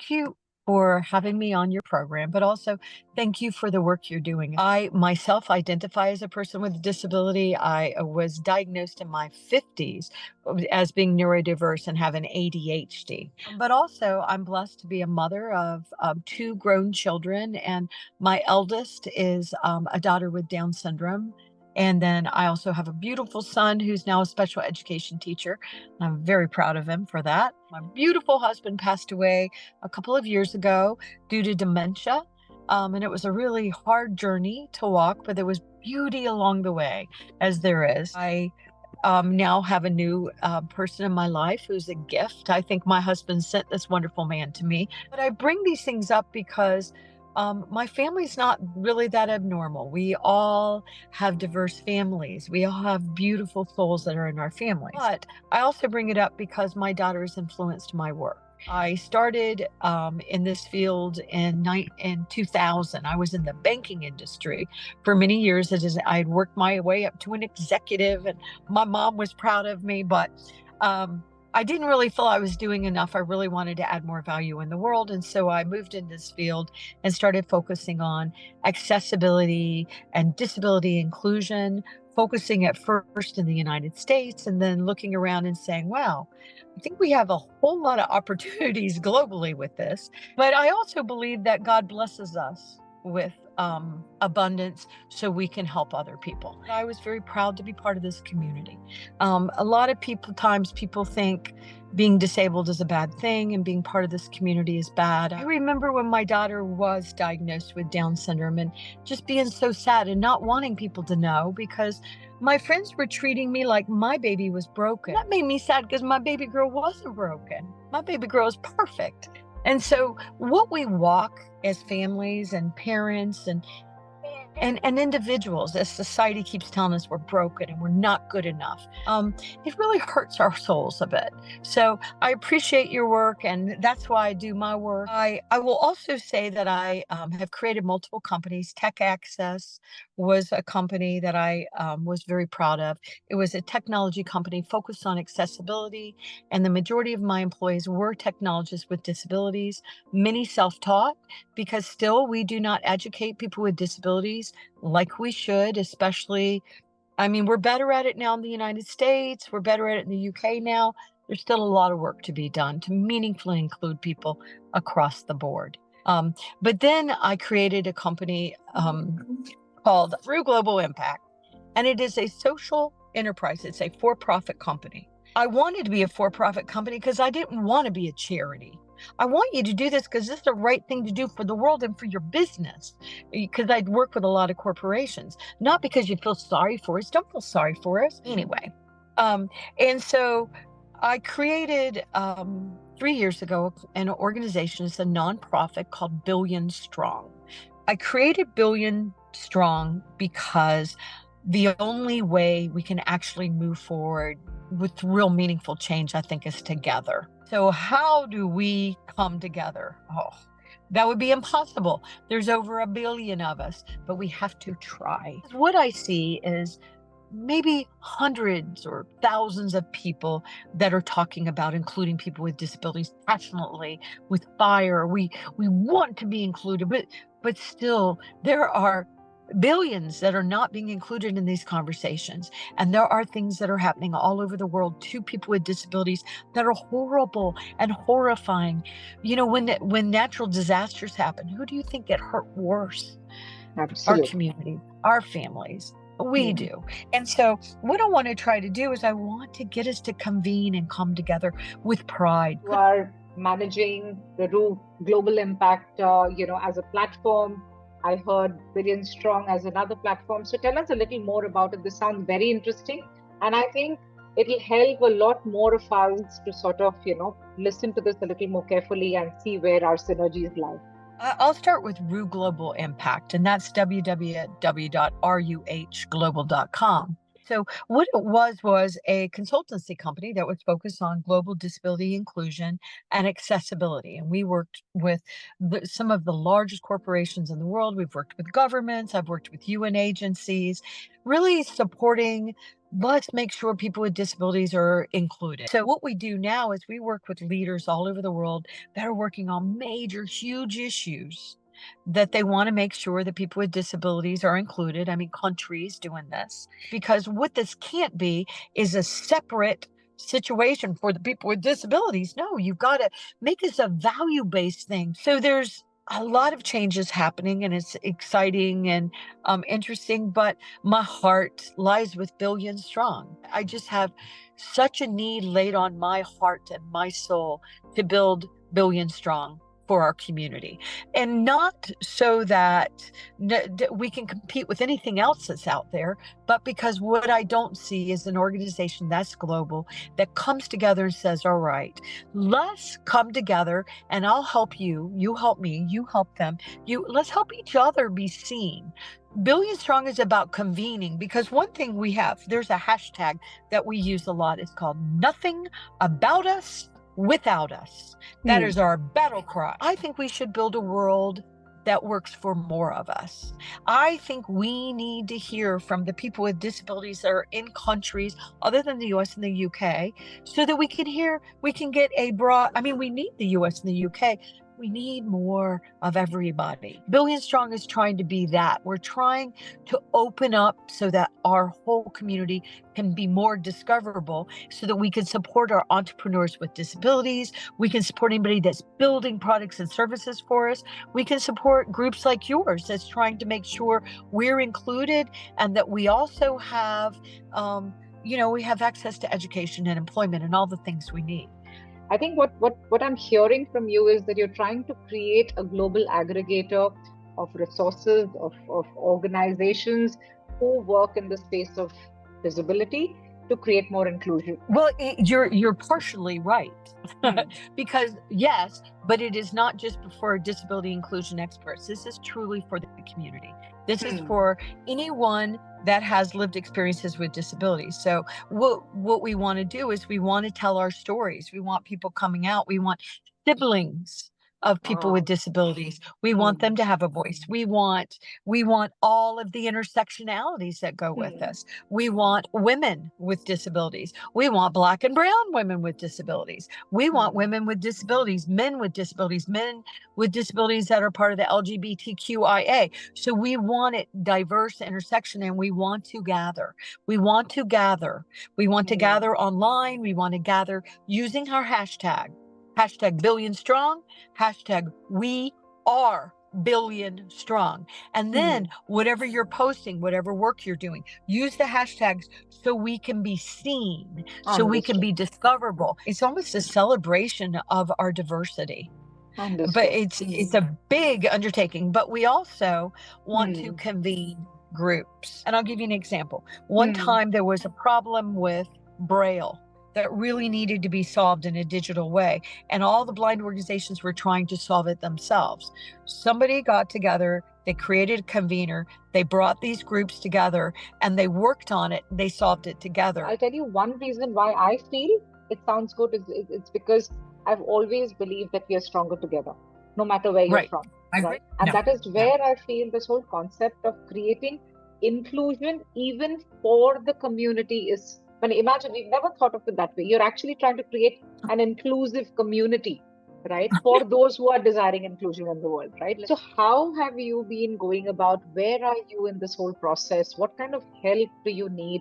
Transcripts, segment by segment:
Thank you for having me on your program, but also thank you for the work you're doing. I myself identify as a person with a disability. I was diagnosed in my 50s as being neurodiverse and having ADHD. But also, I'm blessed to be a mother of two grown children, and my eldest is a daughter with Down syndrome. And then I also have a beautiful son who's now a special education teacher. I'm very proud of him for that. My beautiful husband passed away a couple of years ago due to dementia. And it was a really hard journey to walk, but there was beauty along the way, as there is. I now have a new person in my life who's a gift. I think my husband sent this wonderful man to me. But I bring these things up because my family's not really that abnormal. We all have diverse families. We all have beautiful souls that are in our families. But I also bring it up because my daughter has influenced my work. I started in this field in 2000. I was in the banking industry for many years. I had worked my way up to an executive, and my mom was proud of me. But I didn't really feel I was doing enough. I really wanted to add more value in the world. And so I moved in this field and started focusing on accessibility and disability inclusion, focusing at first in the United States and then looking around and saying, wow, I think we have a whole lot of opportunities globally with this. But I also believe that God blesses us with abundance so we can help other people. I was very proud to be part of this community. A lot of times people think being disabled is a bad thing and being part of this community is bad. I remember when my daughter was diagnosed with Down syndrome and just being so sad and not wanting people to know because my friends were treating me like my baby was broken. That made me sad because my baby girl wasn't broken. My baby girl is perfect. And so what we walk as families and parents and individuals, as society keeps telling us we're broken and we're not good enough, it really hurts our souls a bit. So I appreciate your work, and that's why I do my work. I will also say that I have created multiple companies. Tech Access was a company that I was very proud of. It was a technology company focused on accessibility, and the majority of my employees were technologists with disabilities, many self-taught, because still we do not educate people with disabilities like we should, especially, I mean, we're better at it now in the United States, we're better at it in the UK now. There's still a lot of work to be done to meaningfully include people across the board. But then I created a company called Through Global Impact, and it is a social enterprise. It's a for-profit company. I wanted to be a for-profit company because I didn't want to be a charity. I want you to do this because this is the right thing to do for the world and for your business. Because I'd work with a lot of corporations, not because you feel sorry for us. Don't feel sorry for us anyway. And so I created 3 years ago an organization. It's a nonprofit called Billion Strong. I created Billion Strong because the only way we can actually move forward with real meaningful change, I think, is together. So how do we come together? Oh, that would be impossible. There's over 1 billion of us, but we have to try. What I see is maybe hundreds or thousands of people that are talking about including people with disabilities passionately, with fire. We want to be included, but still there are billions that are not being included in these conversations. And there are things that are happening all over the world to people with disabilities that are horrible and horrifying. You know, when natural disasters happen, who do you think get hurt worse? Absolutely. Our community, our families. We Yeah. do. And so what I want to try to do is I want to get us to convene and come together with pride. You are managing the Ruh Global Impact, as a platform. I heard Billion Strong as another platform. So tell us a little more about it. This sounds very interesting. And I think it'll help a lot more of us to sort of, listen to this a little more carefully and see where our synergies lie. I'll start with Ruh Global Impact, and that's www.ruhglobal.com. So what it was a consultancy company that was focused on global disability inclusion and accessibility. And we worked with some of the largest corporations in the world. We've worked with governments. I've worked with UN agencies, really supporting let's make sure people with disabilities are included. So what we do now is we work with leaders all over the world that are working on major, huge issues that they want to make sure that people with disabilities are included. I mean, countries doing this, because what this can't be is a separate situation for the people with disabilities. No, you've got to make this a value-based thing. So there's a lot of changes happening, and it's exciting and interesting, but my heart lies with Billion Strong. I just have such a need laid on my heart and my soul to build Billion Strong for our community, and not so that we can compete with anything else that's out there, but because what I don't see is an organization that's global, that comes together and says, all right, let's come together and I'll help you, you help me, you help them, let's help each other be seen. Billion Strong is about convening, because one thing there's a hashtag that we use a lot. It's called Nothing About Us Without Us. That is our battle cry. I think we should build a world that works for more of us. I think we need to hear from the people with disabilities that are in countries other than the US and the UK, so that we can get a broad, I mean, we need the US and the UK. We need more of everybody. Billion Strong is trying to be that. We're trying to open up so that our whole community can be more discoverable, so that we can support our entrepreneurs with disabilities. We can support anybody that's building products and services for us. We can support groups like yours that's trying to make sure we're included, and that we also have, we have access to education and employment and all the things we need. I think what I'm hearing from you is that you're trying to create a global aggregator of resources, of organizations who work in the space of disability to create more inclusion. Well, you're partially right. Because yes, but it is not just for disability inclusion experts. This is truly for the community. This is for anyone that has lived experiences with disabilities. So what we want to do is we want to tell our stories. We want people coming out. We want siblings of people with disabilities. We want them to have a voice. We want all of the intersectionalities that go with us. We want women with disabilities. We want Black and brown women with disabilities. We want women with disabilities, men with disabilities that are part of the LGBTQIA. So we want it diverse intersection, and we want to gather. We want to gather online. We want to gather using our hashtag Billion Strong, hashtag We Are Billion Strong. And then whatever you're posting, whatever work you're doing, use the hashtags so we can be seen, so we can be discoverable. It's almost a celebration of our diversity. But it's a big undertaking. But we also want to convene groups. And I'll give you an example. One time there was a problem with Braille that really needed to be solved in a digital way. And all the blind organizations were trying to solve it themselves. Somebody got together, they created a convener, they brought these groups together, and they worked on it, they solved it together. I'll tell you one reason why I feel it sounds good it's because I've always believed that we are stronger together, no matter where you're from. Right? And that is where I feel this whole concept of creating inclusion, even for the community, is. I mean, imagine, we've never thought of it that way. You're actually trying to create an inclusive community, right? For those who are desiring inclusion in the world, right? So how have you been going about? Where are you in this whole process? What kind of help do you need?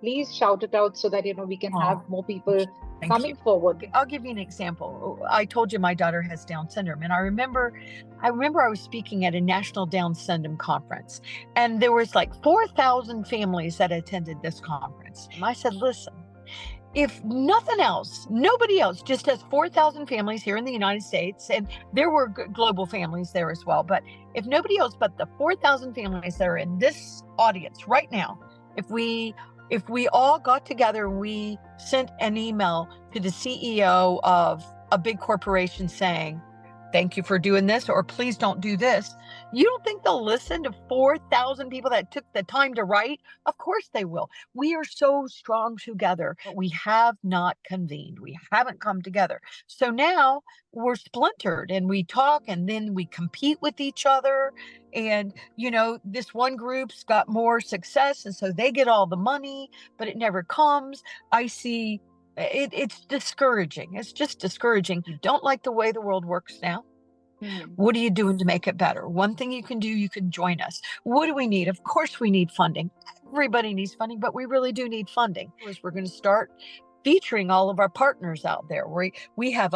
Please shout it out so that, we can have more people coming forward. I'll give you an example. I told you my daughter has Down syndrome, and I remember I was speaking at a national Down syndrome conference, and there was like 4,000 families that attended this conference. And I said, listen, if nothing else, nobody else, just as 4,000 families here in the United States, and there were global families there as well, but if nobody else but the 4,000 families that are in this audience right now, if we all got together and we sent an email to the CEO of a big corporation saying, thank you for doing this, or please don't do this. You don't think they'll listen to 4,000 people that took the time to write? Of course they will. We are so strong together, but we have not convened. We haven't come together. So now we're splintered and we talk and then we compete with each other. And, this one group's got more success and so they get all the money, but it never comes. I see it's discouraging. It's just discouraging. You don't like the way the world works now. What are you doing to make it better? One thing you can do, you can join us. What do we need? Of course, we need funding. Everybody needs funding, but we really do need funding. We're going to start featuring all of our partners out there. We have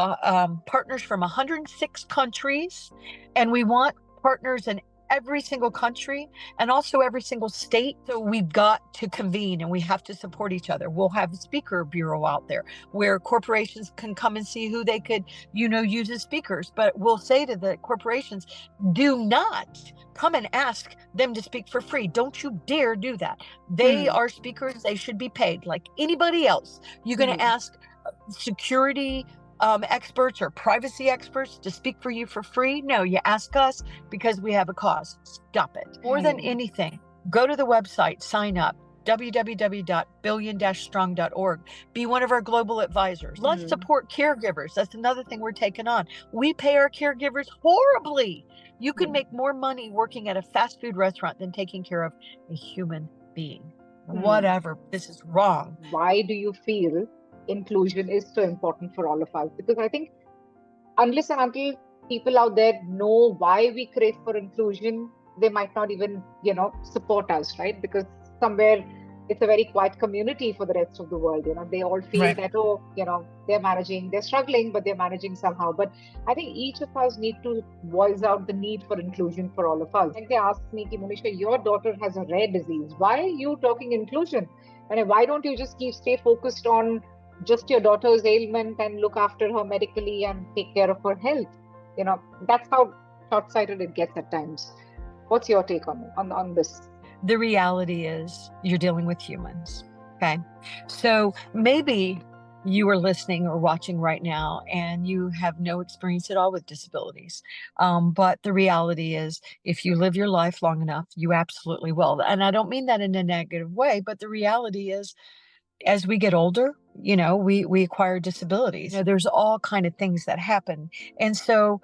partners from 106 countries, and we want partners in every single country and also every single state. So we've got to convene and we have to support each other. We'll have a speaker bureau out there where corporations can come and see who they could, use as speakers. But we'll say to the corporations, do not come and ask them to speak for free. Don't you dare do that. They are speakers. They should be paid like anybody else. You're going to ask security experts or privacy experts to speak for you for free? No, you ask us because we have a cause. Stop it. More than anything, go to the website, sign up, www.billion-strong.org. Be one of our global advisors. Let's support caregivers. That's another thing we're taking on. We pay our caregivers horribly. You can make more money working at a fast food restaurant than taking care of a human being. Whatever. This is wrong. Why do you feel inclusion is so important for all of us? Because I think unless and until people out there know why we crave for inclusion, they might not even, support us, right? Because somewhere it's a very quiet community for the rest of the world. They all feel that, they're struggling, but they're managing somehow. But I think each of us need to voice out the need for inclusion for all of us. Like they asked me, Monisha, your daughter has a rare disease. Why are you talking inclusion? And why don't you just stay focused on just your daughter's ailment and look after her medically and take care of her health? That's how short-sighted it gets at times. What's your take on this? The reality is you're dealing with humans. Okay. So maybe you are listening or watching right now and you have no experience at all with disabilities. But the reality is if you live your life long enough, you absolutely will. And I don't mean that in a negative way, but the reality is as we get older, we acquire disabilities. There's all kind of things that happen. And so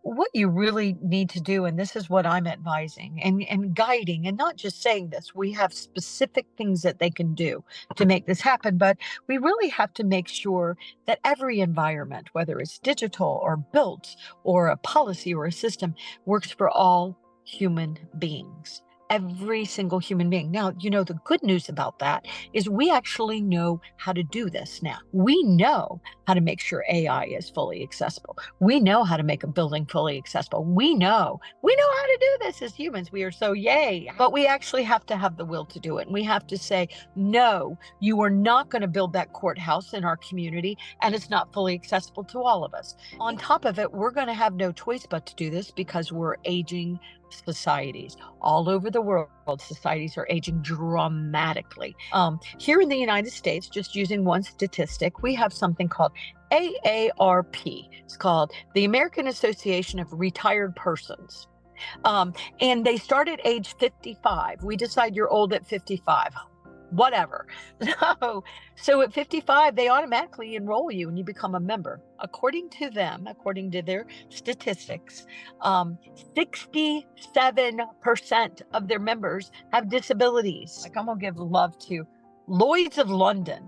what you really need to do, and this is what I'm advising and guiding, and not just saying this, we have specific things that they can do to make this happen, but we really have to make sure that every environment, whether it's digital or built or a policy or a system, works for all human beings. Every single human being. Now, the good news about that is we actually know how to do this now. We know how to make sure AI is fully accessible. We know how to make a building fully accessible. We know how to do this as humans. We are so yay. But we actually have to have the will to do it. And we have to say, no, you are not going to build that courthouse in our community, and it's not fully accessible to all of us. On top of it, we're going to have no choice but to do this because we're aging societies all over the world. Societies are aging dramatically. Here in the United States, just using one statistic, we have something called AARP. It's called the American Association of Retired Persons. And they start at age 55. We decide you're old at 55. Whatever. So at 55, they automatically enroll you and you become a member. According to them, according to their statistics, 67% of their members have disabilities. Like I'm going to give love to Lloyd's of London.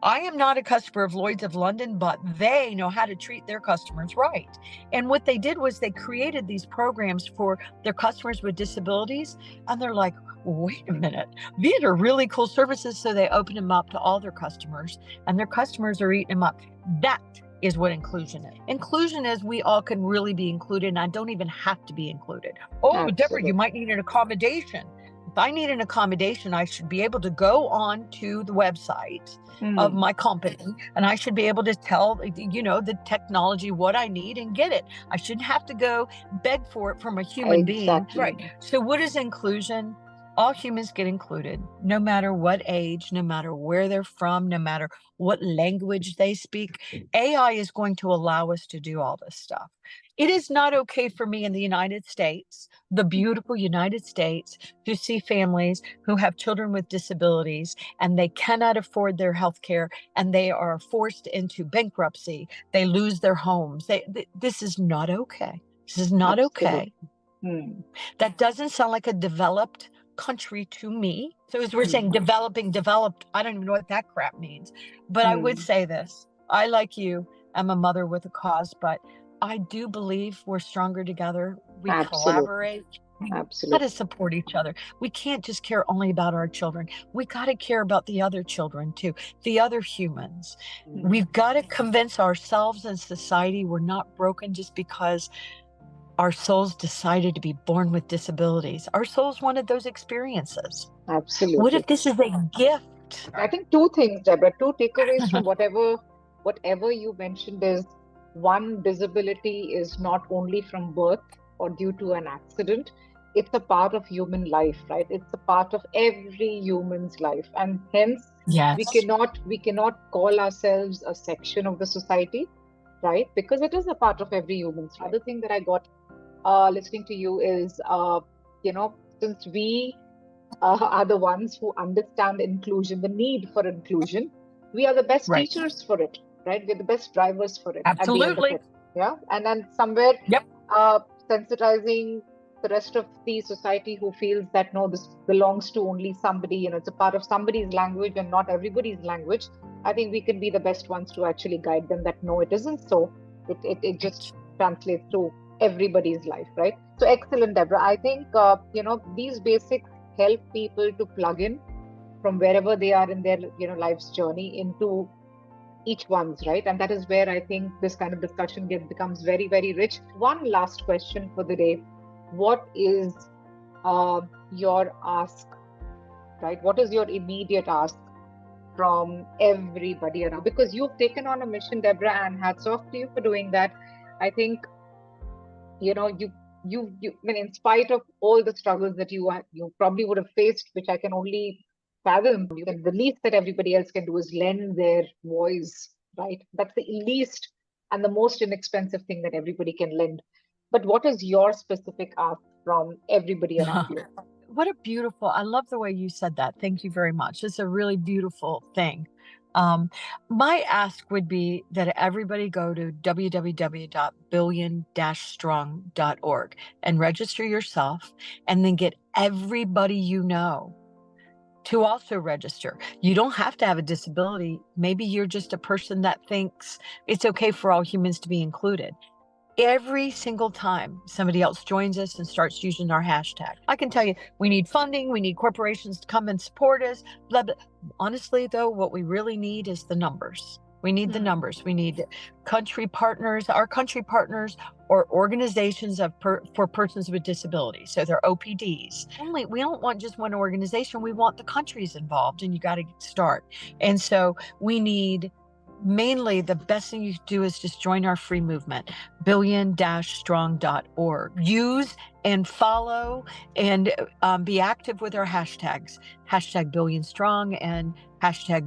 I am not a customer of Lloyd's of London, but they know how to treat their customers right. And what they did was they created these programs for their customers with disabilities. And they're like, wait a minute, these are really cool services. So they open them up to all their customers and their customers are eating them up. That is what inclusion is. Inclusion is we all can really be included and I don't even have to be included. Oh, absolutely. Debra, you might need an accommodation. If I need an accommodation, I should be able to go on to the website of my company and I should be able to tell, the technology what I need and get it. I shouldn't have to go beg for it from a human being. Right. So what is inclusion? all humans get included, no matter what age, no matter where they're from, no matter what language they speak. AI is going to allow us to do all this stuff. It is not okay for me in the United States, the beautiful United States, to see families who have children with disabilities and they cannot afford their health care and they are forced into bankruptcy. They lose their homes. This is not okay. This is not okay. Absolutely. That doesn't sound like a developed country to me. So as we're saying developing, developed, I don't even know what that crap means. But I would say this. I, like you, am a mother with a cause, but I do believe we're stronger together. We collaborate. We got to support each other. We can't just care only about our children. We got to care about the other children too, the other humans. We've got to convince ourselves and society we're not broken just because our souls decided to be born with disabilities. Our souls wanted those experiences. Absolutely. What if this is a gift? I think two things, Debra, two takeaways from whatever you mentioned is, one, disability is not only from birth or due to an accident. It's a part of human life, right? It's a part of every human's life. And hence, we cannot call ourselves a section of the society, right? Because it is a part of every human's life. The other thing that I got listening to you is, since we are the ones who understand inclusion, the need for inclusion, we are the best teachers for it, right? We're the best drivers for it. Absolutely. At the end of it. Yeah. And then somewhere sensitizing the rest of the society who feels that, no, this belongs to only somebody, it's a part of somebody's language and not everybody's language. I think we can be the best ones to actually guide them that, no, it isn't so. It just translates to everybody's life, right? So excellent, Debra. I think, these basics help people to plug in from wherever they are in their, life's journey into each one's, right? And that is where I think this kind of discussion becomes very, very rich. One last question for the day. What is your ask, right? What is your immediate ask from everybody around? Because you've taken on a mission, Debra, and hats off to you for doing that. I think, in spite of all the struggles that you probably would have faced, which I can only fathom, the least that everybody else can do is lend their voice, right? That's the least and the most inexpensive thing that everybody can lend. But what is your specific ask from everybody around you? What a beautiful, I love the way you said that. Thank you very much. It's a really beautiful thing. My ask would be that everybody go to www.billion-strong.org and register yourself, and then get everybody you know to also register. You don't have to have a disability. Maybe you're just a person that thinks it's okay for all humans to be included. Every single time somebody else joins us and starts using our hashtag, I can tell you, we need funding, we need corporations to come and support us, blah, blah. Honestly, though, what we really need is the numbers. We need the numbers. We need country partners, our country partners, or organizations for persons with disabilities. So they're OPDs. We don't want just one organization. We want the countries involved, and you got to start. And so we need, mainly, the best thing you can do is just join our free movement, billion-strong.org. Use and follow and be active with our hashtags, hashtag #BillionStrong and hashtag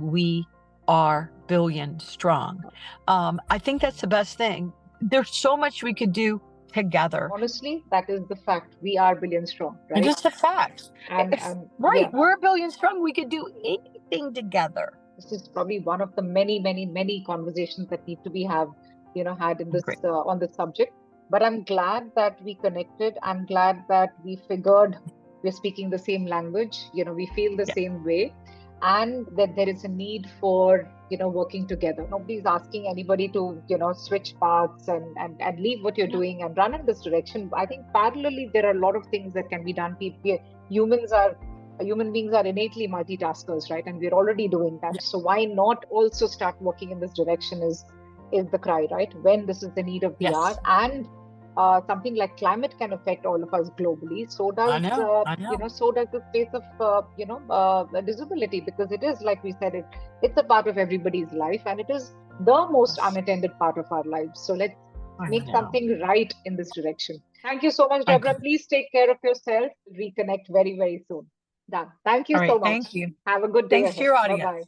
#WeAreBillionStrong. I think that's the best thing. There's so much we could do together. Honestly, that is the fact. We are billion strong, right? It is the fact. Right. We're a billion strong. We could do anything together. This is probably one of the many, many, many conversations that need to be had in this on this subject. But I'm glad that we connected. I'm glad that we figured we're speaking the same language. We feel the same way, and that there is a need for working together. Nobody's asking anybody to switch paths and leave what you're doing and run in this direction. I think parallelly there are a lot of things that can be done. Human beings are innately multitaskers, right? And we're already doing that. So why not also start working in this direction is the cry, right? When this is the need of the hour, and something like climate can affect all of us globally. So does so does the space of disability, because it is, like we said, it's a part of everybody's life, and it is the most unattended part of our lives. So let's make something right in this direction. Thank you so much, Debra. Please take care of yourself. Reconnect very, very soon. Done. Thank you All so right. much. Thank you. Have a good day Thanks to ahead. your Bye-bye. audience.